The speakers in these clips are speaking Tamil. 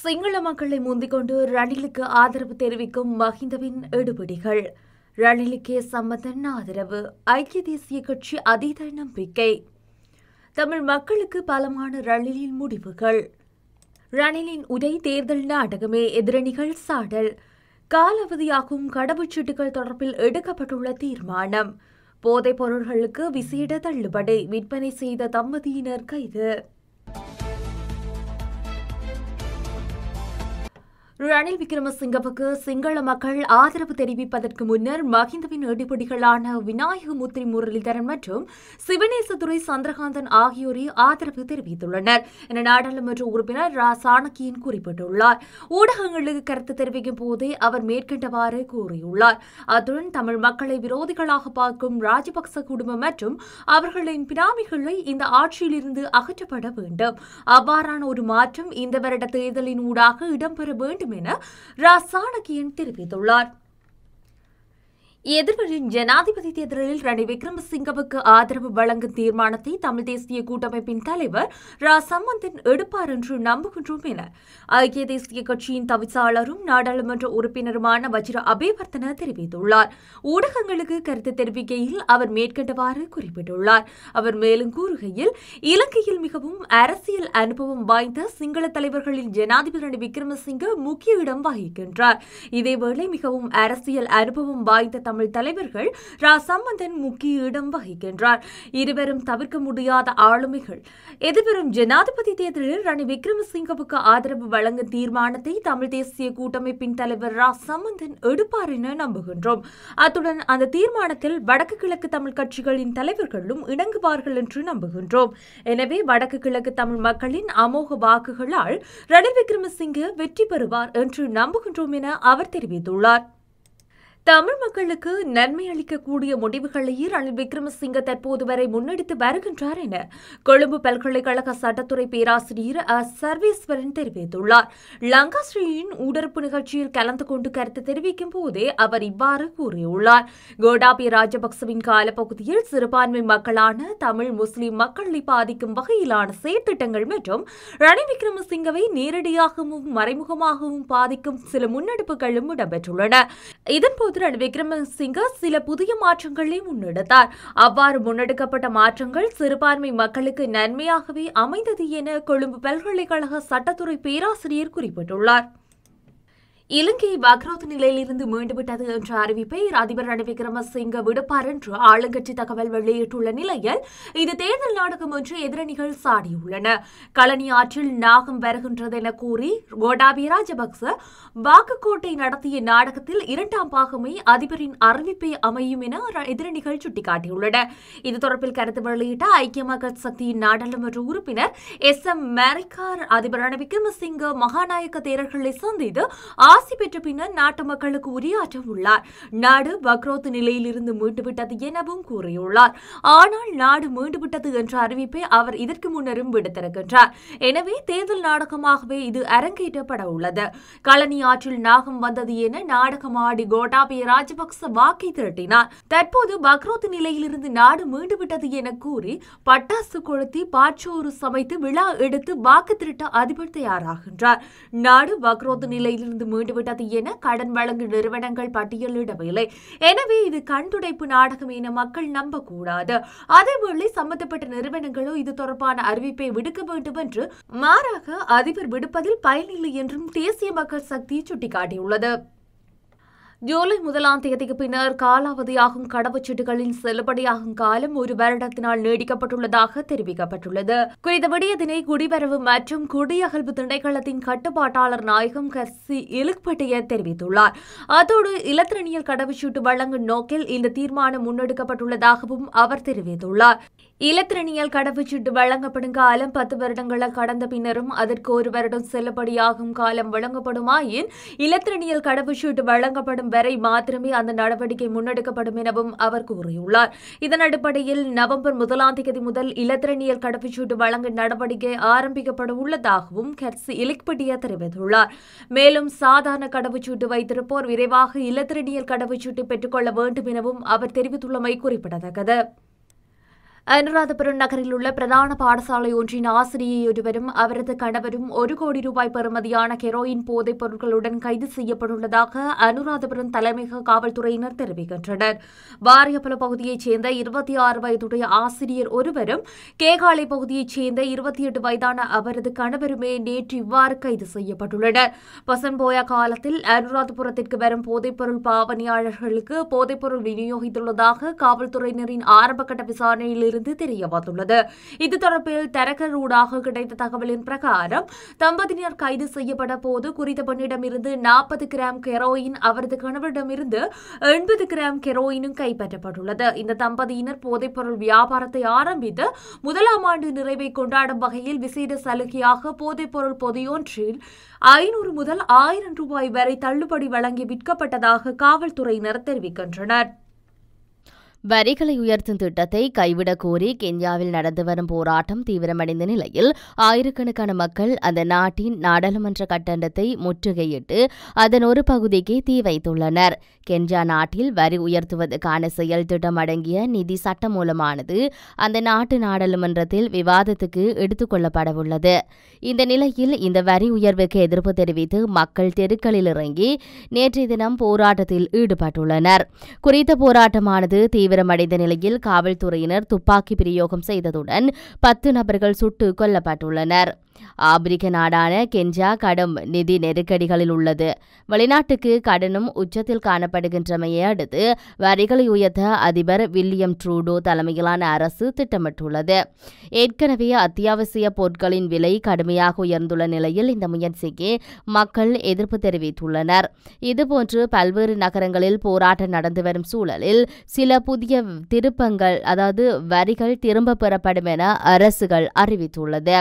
சிங்கள மக்களை முந்திக்கொண்டு ரணிலுக்கு ஆதரவு தெரிவிக்கும் மஹிந்தவின் எடுபிடிகள். ரணிலுக்கே சம்பந்தன் ஆதரவு. ஐக்கிய தேசிய கட்சி அதீத நம்பிக்கை. தமிழ் மக்களுக்கு பலமான ரணிலின் முடிவுகள். ரணிலின் உரை தேர்தல் நாடகமே, எதிரணிகள் சாடல். காலாவதியாகும் கடவுச்சீட்டுகள் தொடர்பில் எடுக்கப்பட்டுள்ள தீர்மானம். போதைப் பொருள்களுக்கு விசேட தள்ளுபடி. விற்பனை செய்த தம்பதியினர் கைது. ரணில் விக்ரமசிங்கவுக்கு சிங்கள மக்கள் ஆதரவு தெரிவிப்பதற்கு முன்னர் மஹிந்தவின் எடுபிடிகளான விநாயகமுத்திரி முரளிதரன் மற்றும் சிவனேசதுரை சந்திரகாந்தன் ஆகியோரை ஆதரவு தெரிவித்துள்ளனர் என நாடாளுமன்ற உறுப்பினர் ரா சாணக்கியன் குறிப்பிட்டுள்ளார். ஊடகங்களுக்கு கருத்து தெரிவிக்கும் போதே அவர் மேற்கண்டவாறு கூறியுள்ளார். அத்துடன் தமிழ் மக்களை விரோதிகளாக பார்க்கும் ராஜபக்ச குடும்பம் மற்றும் அவர்களின் பினாமிகளை இந்த ஆட்சியிலிருந்து அகற்றப்பட வேண்டும். அவ்வாறான ஒரு மாற்றம் இந்த வருட தேர்தலின் ஊடாக இடம்பெற வேண்டும் என ரா சாணக்கியன் தெரிவித்துள்ளார். எதிர்வரும் ஜனாதிபதி தேர்தலில் ரணில் விக்ரமசிங்கவுக்கு ஆதரவு வழங்கும் தீர்மானத்தை தமிழ் தேசிய கூட்டமைப்பின் தலைவர் ரா சம்பந்தன் எடுப்பார் என்று நம்புகின்றோம் என ஐக்கிய தேசிய கட்சியின் தவிசாளரும் நாடாளுமன்ற உறுப்பினருமான வஜிர அபேவர்த்தன தெரிவித்துள்ளார். ஊடகங்களுக்கு கருத்து தெரிவிக்கையில் அவர் மேற்கண்டவாறு குறிப்பிட்டுள்ளார். அவர் மேலும் கூறுகையில், இலங்கையில் மிகவும் அரசியல் அனுபவம் வாய்ந்த சிங்கள தலைவர்களில் ஜனாதிபதி ரணில் விக்ரமசிங்க முக்கிய இடம் வகிக்கின்றார். இதேவேளை மிகவும் அரசியல் அனுபவம் வாய்ந்த தமிழ் தலைவர்கள் ரா சம்பந்தன் முக்கிய இடம் வகிக்கின்றார். இருவரும் தவிர்க்க முடியாத ஆளுமைகள். எதிர்வரும் ஜனாதிபதி தேர்தலில் ரணில் விக்ரமசிங்கவுக்கு ஆதரவு வழங்கும் தீர்மானத்தை தமிழ் தேசிய கூட்டமைப்பின் தலைவர் ரா சம்பந்தன் எடுப்பார் என நம்புகின்றோம். அத்துடன் அந்த தீர்மானத்தில் வடக்கு கிழக்கு தமிழ் கட்சிகளின் தலைவர்களும் இணங்குவார்கள் என்று நம்புகின்றோம். எனவே வடக்கு கிழக்கு தமிழ் மக்களின் அமோக வாக்குகளால் ரணில் விக்ரமசிங்க வெற்றி பெறுவார் என்று நம்புகின்றோம் என அவர் தெரிவித்துள்ளார். தமிழ் மக்களுக்கு நன்மை அளிக்கக்கூடிய முடிவுகளை ரணில் விக்ரமசிங்க தற்போது வரை முன்னெடுத்து வருகின்றார் என கொழும்பு பல்கலைக்கழக சட்டத்துறை பேராசிரியர் சர்வேஸ்வரன் தெரிவித்துள்ளார். லங்காஸ்ரீயின் ஊடறுப்பு நிகழ்ச்சியில் கலந்து கொண்டு கருத்து தெரிவிக்கும் போதே அவர் இவ்வாறு கூறியுள்ளார். கோட்டாபய ராஜபக்சவின் காலப்பகுதியில் சிறுபான்மை மக்களான தமிழ் முஸ்லிம் மக்களை பாதிக்கும் வகையிலான செயற்திட்டங்கள் மற்றும் ரணில் விக்ரமசிங்கவை நேரடியாகவும் மறைமுகமாகவும் பாதிக்கும் சில முன்னெடுப்புகளும் இடம்பெற்றுள்ளன. இதன்போது ரணில் விக்ரமசிங்க சில புதிய மாற்றங்களை முன்னெடுத்தார். அவ்வாறு முன்னெடுக்கப்பட்ட மாற்றங்கள் சிறுபான்மை மக்களுக்கு நன்மையாகவே அமைந்தது என கொழும்பு பல்கலைக்கழக சட்டத்துறை பேராசிரியர் குறிப்பிட்டுள்ளார். இலங்கை வக்ரோத் நிலையிலிருந்து மீண்டுவிட்டது என்ற அறிவிப்பை அதிபர் ரணில் விக்ரமசிங்க விடுப்பார் என்று ஆளுங்கட்சி தகவல் வெளியிட்டுள்ள நிலையில் இது தேர்தல் நாடகம் என்று எதிரணிகள் சாடியுள்ளன. களனி ஆற்றில் நாகம் வருகின்றது என கூறி கோட்டாபய ராஜபக்ச வாக்குக்கோட்டை நடத்திய நாடகத்தில் இரண்டாம் பாகமே அதிபரின் அறிவிப்பை அமையும் என எதிரணிகள் சுட்டிக்காட்டியுள்ளன. இது தொடர்பில் கருத்து வெளியிட்ட ஐக்கிய மக்கள் சக்தியின் நாடாளுமன்ற உறுப்பினர் எம் மேரிக்கார் அதிபர் ரணில் விக்ரமசிங்க மகாநாயக்க தேரர்களை சந்தித்து ஆசி பெற்ற பின்னர் நாட்டு மக்களுக்கு உரையாற்ற உள்ளார். நாடு வக்ரோத் நிலையிலிருந்து மீண்டுவிட்டது எனவும் கூறியுள்ளார். ஆனால் நாடு மீண்டுவிட்டது என்ற அறிவிப்பை அவர் இதற்கு முன்னரும் விடுத்திருக்கின்றார். எனவே தேர்தல் நாடகமாகவே இது அரங்கேற்றப்பட உள்ளது. களனி ஆற்றில் நாகம் வந்தது என நாடகமாடி கோட்டாபய ராஜபக்ச வாக்கை திரட்டினார். தற்போது வக்ரோத் நிலையிலிருந்து நாடு மீண்டுவிட்டது என கூறி பட்டாசு கொளுத்தி பாச்சோறு சமைத்து விழா எடுத்து வாக்கு திரட்ட அதிபர் தயாராகின்றார். நாடு வக்ரோத் நிலையிலிருந்து விட்டது என கடன் வழங்கும் நிறுவனங்கள் பட்டியலிடவில்லை. எனவே இது கண்துடைப்பு நாடகம் என மக்கள் நம்பக்கூடாது. அதேவேளை சம்பந்தப்பட்ட நிறுவனங்களோ இது தொடர்பான அறிவிப்பை விடுக்க வேண்டும் என்று, மாறாக அதிபர் விடுப்பதில் பயனில்லை என்றும் தேசிய மக்கள் சக்தி சுட்டிக்காட்டியுள்ளது. ஜூலை 1ஆம் தேதிக்கு பின்னர் காலாவதியாகும் கடவுச்சீட்டுகளின் செல்லுபடியாகும் காலம் ஒரு வருடத்தினால் நீடிக்கப்பட்டுள்ளதாக தெரிவிக்கப்பட்டுள்ளது. குறித்த விடயத்தினை குடிவரவு மற்றும் குடியகல்வு திணைக்களத்தின் கட்டுப்பாட்டாளர் நாயகம் கர்சி இலுக்பட்டிய தெரிவித்துள்ளார். அதோடு இலத்திரனியல் கடவுச்சீட்டு வழங்கும் நோக்கில் இந்த தீர்மானம் முன்னெடுக்கப்பட்டுள்ளதாகவும் அவர் தெரிவித்துள்ளார். இலத்திரனியல் கடவுச்சீட்டு வழங்கப்படும் காலம் 10 வருடங்களை கடந்த பின்னரும் அதற்கு ஒரு வருடம் செல்லுபடியாகும் காலம் வழங்கப்படுமாயின் இலத்திரனியல் கடவுச்சீட்டு வழங்கப்படும் வரை மாத்திரமே அந்த நடவடிக்கை முன்னெடுக்கப்படும் எனவும் அவர் கூறியுள்ளார். இதன் அடிப்படையில் நவம்பர் 1ஆம் தேதி முதல் இலத்திரனியல் கடவுச்சீட்டு வழங்கும் நடவடிக்கை ஆரம்பிக்கப்பட உள்ளதாகவும் கர்சி இலுக்பட்டிய தெரிவித்துள்ளார். மேலும் சாதாரண கடவுச்சீட்டு வைத்திருப்போர் விரைவாக இலத்திரனியல் கடவுச்சீட்டு பெற்றுக்கொள்ள வேண்டும் எனவும் அவர் தெரிவித்துள்ளமை குறிப்பிடத்தக்கது. அனுராதபுரம் நகரில் உள்ள பிரதான பாடசாலை ஒன்றின் ஆசிரியை ஒருவரும் அவரது கணவரும் 1 கோடி ரூபாய் பெறுமதியான ஹெரோயின் போதைப் பொருட்களுடன் கைது செய்யப்பட்டுள்ளதாக அனுராதபுரம் தலைமையக காவல்துறையினர் தெரிவிக்கின்றனர். வாரியப்பல பகுதியைச் சேர்ந்த 26 வயதுடைய ஆசிரியர் ஒருவரும் கேகாலை பகுதியைச் சேர்ந்த 28 வயதான அவரது கணவருமே நேற்று இவ்வாறு கைது செய்யப்பட்டுள்ளனர். பசன்போயா காலத்தில் அனுராதபுரத்திற்கு வரும் போதைப்பொருள் பாவனையாளர்களுக்கு போதைப்பொருள் விநியோகித்துள்ளதாக காவல்துறையினரின் ஆரம்பகட்ட விசாரணையில் இருந்து தெரிய வந்துள்ளது. இது தொடர்பில் தரகர் ஊடாக கிடைத்த தகவலின் பிரகாரம் தம்பதியினர் கைது செய்யப்பட்ட போது குறித்த பெண்ணிடமிருந்து 40 கிராம் ஹெரோயின், அவரது கணவரிடமிருந்து 80 கிராம் ஹெரோயினும் கைப்பற்றப்பட்டுள்ளது. இந்த தம்பதியினர் போதைப்பொருள் வியாபாரத்தை ஆரம்பித்து 1ஆம் ஆண்டு நிறைவை கொண்டாடும் வகையில் விசேட சலுகையாக போதைப்பொருள் பொதியொன்றில் 500 முதல் 1000 ரூபாய் வரை தள்ளுபடி வழங்கி விற்கப்பட்டதாக காவல்துறையினர் தெரிவிக்கின்றனர். வரிகளை உயர்த்தும் திட்டத்தை கைவிடக் கோரி கென்யாவில் நடந்து வரும் போராட்டம் தீவிரமடைந்த நிலையில் ஆயிரக்கணக்கான மக்கள் அந்த நாட்டின் நாடாளுமன்ற கட்டடத்தை முற்றுகையிட்டு அதன் ஒரு பகுதிக்கு தீ வைத்துள்ளனர். கென்யா நாட்டில் வரி உயர்த்துவதற்கான செயல் திட்டம் அடங்கிய நிதி சட்டமூலமானது அந்த நாட்டு நாடாளுமன்றத்தில் விவாதத்துக்கு எடுத்துக் கொள்ளப்படவுள்ளது. இந்த நிலையில் இந்த வரி உயர்வுக்கு எதிர்ப்பு தெரிவித்து மக்கள் தெருக்களில் இறங்கி நேற்றைய தினம் போராட்டத்தில் ஈடுபட்டுள்ளனர். குறித்த போராட்டமானது தீவிரமடைந்த நிலையில் காவல்துறையினர் துப்பாக்கி பிரயோகம் செய்ததுடன் 10 நபர்கள் சுட்டுக் கொல்லப்பட்டுள்ளனர். ஆப்பிரிக்க நாடான கென்யா கடும் நிதி நெருக்கடிகளில் உள்ளது. வெளிநாட்டுக்கு கடனும் உச்சத்தில் காணப்படுகின்றமையை அடுத்து வரிகளை உயர்த்த அதிபர் வில்லியம் ட்ரூடோ தலைமையிலான அரசு திட்டமிட்டுள்ளது. ஏற்கனவே அத்தியாவசிய பொருட்களின் விலை கடுமையாக உயர்ந்துள்ள நிலையில் இந்த முயற்சிக்கு மக்கள் எதிர்ப்பு தெரிவித்துள்ளனர். இதுபோன்று பல்வேறு நகரங்களில் போராட்டம் நடந்து வரும் சூழலில் சில புதிய திருப்பங்கள், அதாவது வரிகள் திரும்ப பெறப்படும் என அரசுகள் அறிவித்துள்ளது.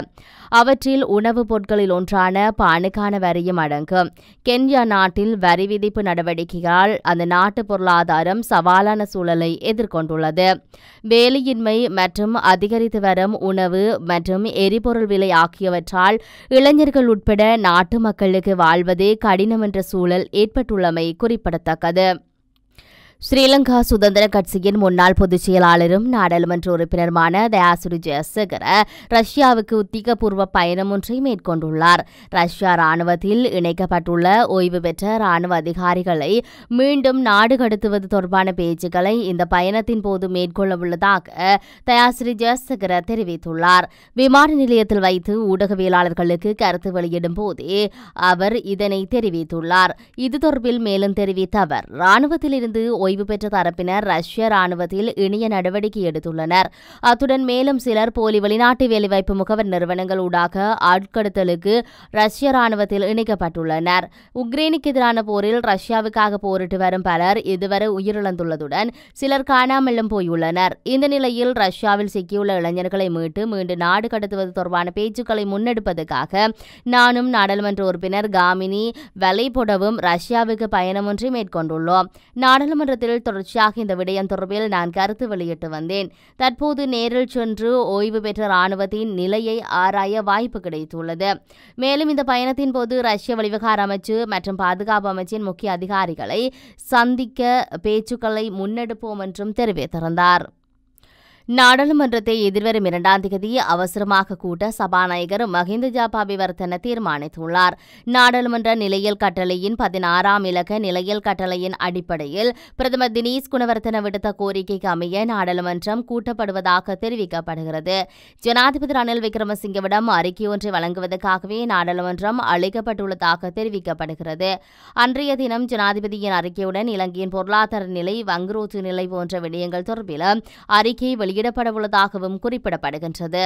அவற்றில் உணவுப் பொருட்களில் ஒன்றான பானுக்கான வரியும் அடங்கும். கென்யா நாட்டில் வரி விதிப்பு நடவடிக்கையால் அந்த நாட்டு பொருளாதாரம் சவாலான சூழலை எதிர்கொண்டுள்ளது. வேலையின்மை மற்றும் அதிகரித்து வரும் உணவு மற்றும் எரிபொருள் விலை ஆகியவற்றால் இளைஞர்கள் உட்பட நாட்டு மக்களுக்கு வாழ்வதே கடினம் என்ற சூழல் ஏற்பட்டுள்ளமை குறிப்பிடத்தக்கது. ஸ்ரீலங்கா சுதந்திர கட்சியின் முன்னாள் பொதுச் செயலாளரும் நாடாளுமன்ற உறுப்பினருமான தயாசிரி ஜெயசேகர ரஷ்யாவுக்கு உத்தியோகபூர்வ பயணம் ஒன்றை மேற்கொண்டுள்ளார். ரஷ்யா ராணுவத்தில் இணைக்கப்பட்டுள்ள ஓய்வு பெற்ற ராணுவ அதிகாரிகளை மீண்டும் நாடு கடத்துவது தொடர்பான பேச்சுக்களை இந்த பயணத்தின் போது மேற்கொள்ள உள்ளதாக தயாசிரி ஜெயசேகர தெரிவித்துள்ளார். விமான நிலையத்தில் வைத்து ஊடகவியலாளர்களுக்கு கருத்து வெளியிடும் போதே அவர் இதனை தெரிவித்துள்ளார். இது தொடர்பில் மேலும் தெரிவித்த அவர், ராணுவத்திலிருந்து ஓய்வு பெற்ற தரப்பினர் ரஷ்ய ராணுவத்தில் இணைய நடவடிக்கை எடுத்துள்ளனர். அத்துடன் மேலும் சிலர் போலி வெளிநாட்டு வேலைவாய்ப்பு முகவர் நிறுவனங்கள் ஊடாக ஆட்கடத்தலுக்கு ரஷ்ய ராணுவத்தில் இணைக்கப்பட்டுள்ளனர். உக்ரைனுக்கு எதிரான போரில் ரஷ்யாவுக்காக போரிட்டு வரும் பலர் இதுவரை உயிரிழந்துள்ளதுடன் சிலர் காணாமலும் போயுள்ளனர். இந்த நிலையில் ரஷ்யாவில் சிக்கியுள்ள இளைஞர்களை மீட்டு மீண்டும் நாடு கடத்துவது தொடர்பான பேச்சுக்களை முன்னெடுப்பதற்காக நானும் நாடாளுமன்ற உறுப்பினர் காமினி வலைபொடவும் ரஷ்யாவுக்கு பயணம் ஒன்றை மேற்கொண்டுள்ளோம். நாடாளுமன்ற தொடர்ச்சியாக இந்த விடயம் தொடர்பில் நான் கருத்து வெளியிட்டு வந்தேன். தற்போது நேரில் சென்று ஓய்வு பெற்ற ராணுவத்தின் நிலையை ஆராய வாய்ப்பு கிடைத்துள்ளது. மேலும் இந்த பயணத்தின் போது ரஷ்ய வெளிவிவகார அமைச்சு மற்றும் பாதுகாப்பு அமைச்சின் முக்கிய அதிகாரிகளை சந்திக்க பேச்சுக்களை முன்னெடுப்போம் என்றும் தெரிவித்திருந்தார். நாடாளுமன்றத்தை எதிர்வரும் 2ஆம் தேதி அவசரமாக கூட்ட சபாநாயகர் மஹிந்த ஜாபாபிவர்த்தன தீர்மானித்துள்ளார். நாடாளுமன்ற நிலையியல் கட்டளையின் 16ஆம் இலக்க நிலையியல் கட்டளையின் அடிப்படையில் பிரதமர் தினேஷ் குணவர்த்தன விடுத்த கோரிக்கைக்கு அமைய நாடாளுமன்றம் கூட்டப்படுவதாக தெரிவிக்கப்படுகிறது. ஜனாதிபதி ரணில் விக்ரமசிங்கவிடம் அறிக்கை ஒன்றை வழங்குவதற்காகவே நாடாளுமன்றம் அழைக்கப்பட்டுள்ளதாக தெரிவிக்கப்படுகிறது. அன்றைய தினம் ஜனாதிபதியின் அறிக்கையுடன் இலங்கையின் பொருளாதார நிலை, வங்குரோத்து நிலை போன்ற விடயங்கள் தொடர்பில் அறிக்கை வெளியிடப்படவுள்ளதாகவும் குறிப்பிடப்படுகின்றது.